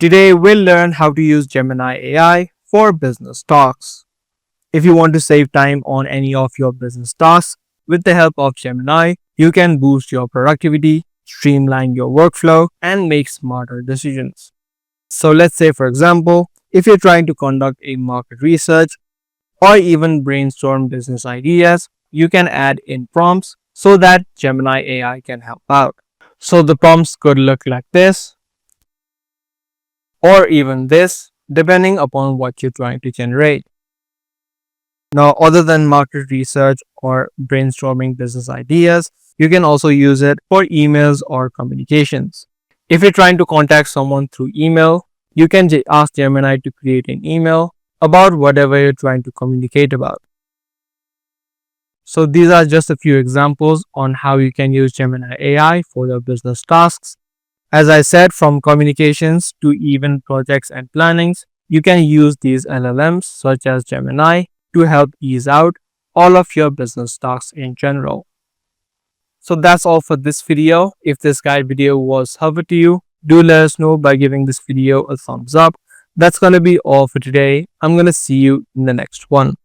Today we'll learn how to use Gemini AI for business tasks. If you want to save time on any of your business tasks, with the help of Gemini, you can boost your productivity, streamline your workflow, and make smarter decisions. So let's say, for example, if you're trying to conduct a market research or even brainstorm business ideas, you can add in prompts so that Gemini AI can help out. So the prompts could look like this or even this, depending upon what you're trying to generate. Now, other than market research or brainstorming business ideas, you can also use it for emails or communications. If you're trying to contact someone through email, you can ask Gemini to create an email about whatever you're trying to communicate about. So these are just a few examples on how you can use Gemini AI for your business tasks. As I said, from communications to even projects and plannings, you can use these LLMs such as Gemini to help ease out all of your business tasks in general. So that's all for this video. If this guide video was helpful to you, do let us know by giving this video a thumbs up. That's going to be all for today. I'm going to see you in the next one.